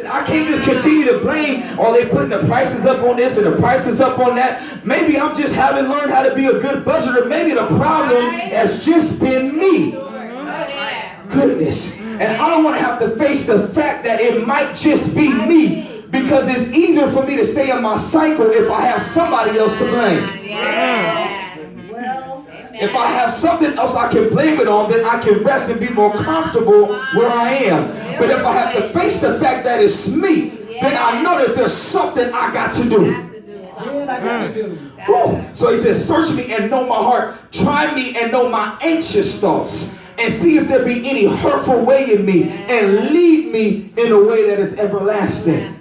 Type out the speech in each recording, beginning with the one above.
I can't just continue to blame, oh, they putting the prices up on this and the prices up on that. Maybe I'm just haven't learned how to be a good budgeter. Maybe the problem has just been me. Goodness. And I don't want to have to face the fact that it might just be me, because it's easier for me to stay in my cycle if I have somebody else to blame. If I have something else I can blame it on, then I can rest and be more comfortable where I am. But if I have to face the fact that it's me, then I know that there's something I got to do. So he says, search me and know my heart. Try me and know my anxious thoughts. And see if there be any hurtful way in me. And lead me in a way that is everlasting.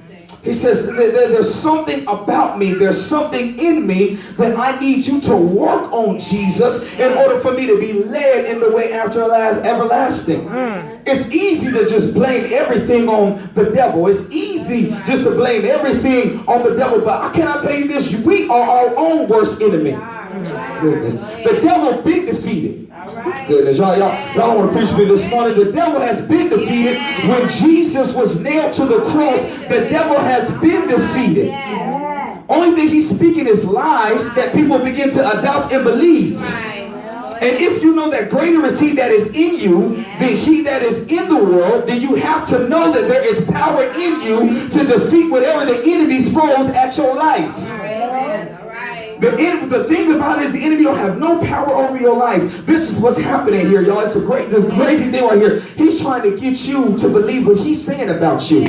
He says, there's something about me, there's something in me that I need you to work on, Jesus, in order for me to be led in the way after everlasting. It's easy to just blame everything on the devil. It's easy just to blame everything on the devil. But can I tell you this? We are our own worst enemy. Goodness. The devil been defeated. Goodness, y'all don't want to preach to me this morning. The devil has been defeated. When Jesus was nailed to the cross, the devil has been defeated. Only thing he's speaking is lies that people begin to adopt and believe. And if you know that greater is he that is in you than he that is in the world, then you have to know that there is power in you to defeat whatever the enemy throws at your life. The thing about it is the enemy don't have no power over your life. This is what's happening here, y'all. It's this crazy thing right here. He's trying to get you to believe what he's saying about you.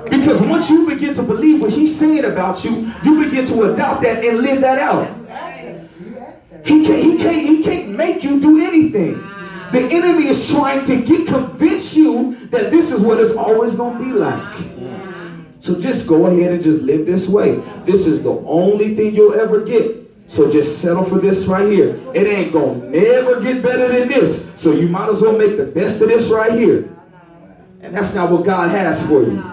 Because once you begin to believe what he's saying about you, you begin to adopt that and live that out. He can't make you do anything. The enemy is trying to convince you that this is what it's always going to be like. So just go ahead and just live this way. This is the only thing you'll ever get. So just settle for this right here. It ain't going to never get better than this. So you might as well make the best of this right here. And that's not what God has for you.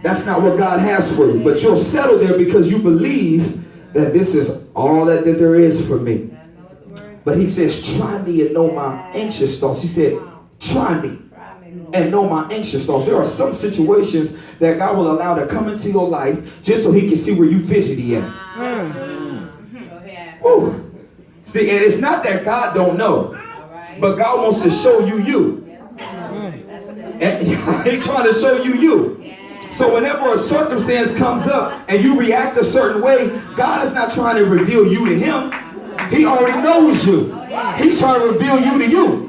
That's not what God has for you. But you'll settle there because you believe that this is all that there is for me. But he says, try me and know my anxious thoughts. He said, try me and know my anxious thoughts. There are some situations that God will allow to come into your life just so he can see where you fidgety at. Woo. See, and it's not that God don't know, but God wants to show you you. And he's trying to show you you. So whenever a circumstance comes up and you react a certain way, God is not trying to reveal you to him. He already knows you. He's trying to reveal you to you.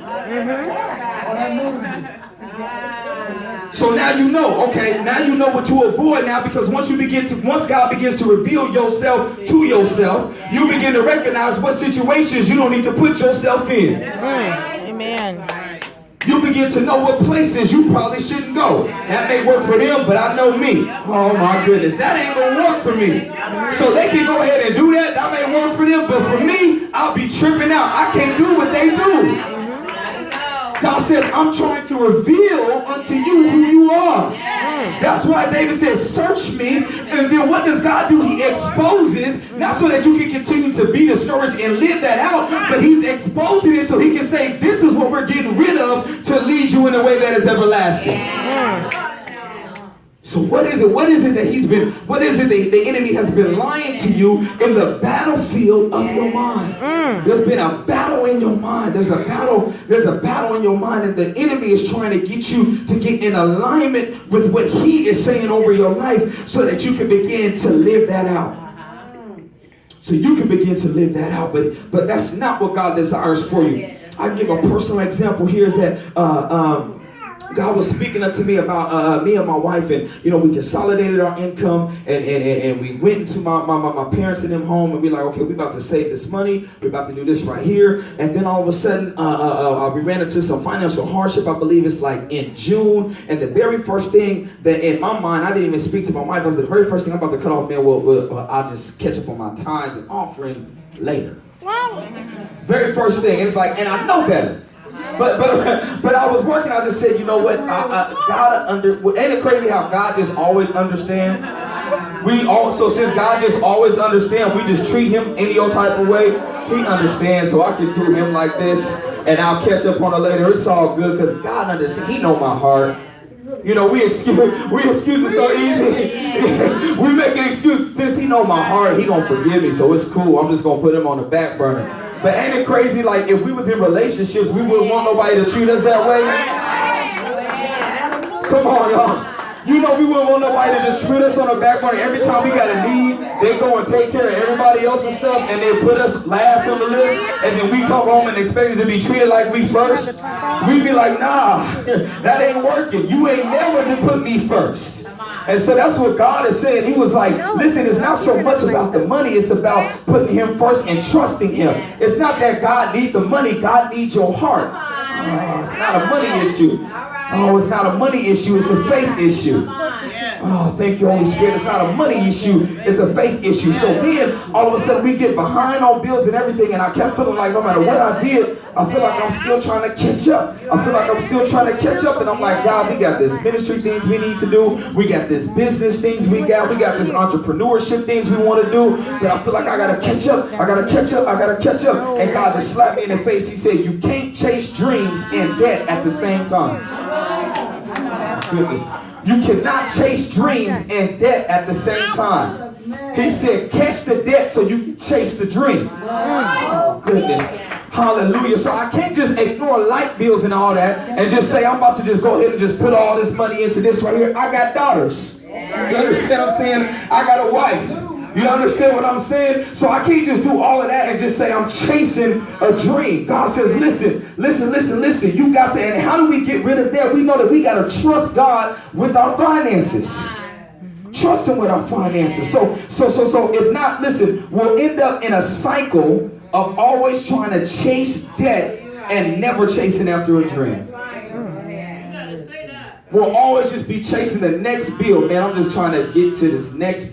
So now you know, okay, now you know what to avoid now, because once God begins to reveal yourself to yourself, you begin to recognize what situations you don't need to put yourself in. Amen. You begin to know what places you probably shouldn't go. That may work for them, but I know me. Oh my goodness, that ain't gonna work for me. So they can go ahead and do that. That may work for them, but for me, I'll be tripping out. I can't do what they do. God says, I'm trying to reveal unto you who you are. That's why David says, search me. And then what does God do? He exposes, not so that you can continue to be discouraged and live that out, but he's exposing it so he can say, this is what we're getting rid of to lead you in a way that is everlasting. So what is it? What is it that the enemy has been lying to you in the battlefield of your mind? There's been a battle in your mind. There's a battle in your mind, and the enemy is trying to get you to get in alignment with what he is saying over your life so that you can begin to live that out. So you can begin to live that out, but that's not what God desires for you. I give a personal example here is that God was speaking up to me about me and my wife, and we consolidated our income, and we went into my parents and them home, and we like, okay, we about to save this money, we're about to do this right here, and then all of a sudden we ran into some financial hardship. I believe it's like in June, and the very first thing that in my mind, I didn't even speak to my wife, I was the very first thing I'm about to cut off, man, I'll just catch up on my tithes and offering later. Very first thing, it's like, and I know better. But I was working. I just said, you know what? Ain't it crazy how God just always understands? Since God just always understands, we just treat him any old type of way. He understands, so I can do him like this, and I'll catch up on it later. It's all good because God understands. He know my heart. You know, we excuse it so easy. We make an excuse. Since he know my heart, he gonna forgive me, so it's cool. I'm just gonna put him on the back burner. But ain't it crazy, like, if we was in relationships, we wouldn't want nobody to treat us that way? Come on, y'all. You know we wouldn't want nobody to just treat us on the back burner. Every time we got a need, they go and take care of everybody else's stuff, and they put us last on the list, and then we come home and expect to be treated like we first. We be like, nah, that ain't working. You ain't never to put me first. And so that's what God is saying. He was like, listen, it's not so much about the money. It's about putting him first and trusting him. It's not that God needs the money. God needs your heart. It's not a money issue. Oh, it's not a money issue. It's a faith issue. Oh, thank you, Holy Spirit. It's not a money issue. It's a faith issue. So then, all of a sudden, we get behind on bills and everything, and I kept feeling like no matter what I did, I feel like I'm still trying to catch up. I feel like I'm still trying to catch up, and I'm like, God, we got this ministry things we need to do. We got this business things we got this entrepreneurship things we want to do, but I feel like I got to catch up. I got to catch up. I got to catch up. And God just slapped me in the face. He said, you can't chase dreams and debt at the same time. Goodness. You cannot chase dreams and debt at the same time. He said, catch the debt so you can chase the dream. Oh, goodness. Hallelujah. So I can't just ignore light bills and all that and just say, I'm about to just go ahead and just put all this money into this right here. I got daughters. You understand what I'm saying? I got a wife. You understand what I'm saying? So I can't just do all of that and just say I'm chasing a dream. God says, listen. You got to, and how do we get rid of that? We know that we got to trust God with our finances. Trust him with our finances. So if not, listen, we'll end up in a cycle of always trying to chase debt and never chasing after a dream. We'll always just be chasing the next bill. Man, I'm just trying to get to this next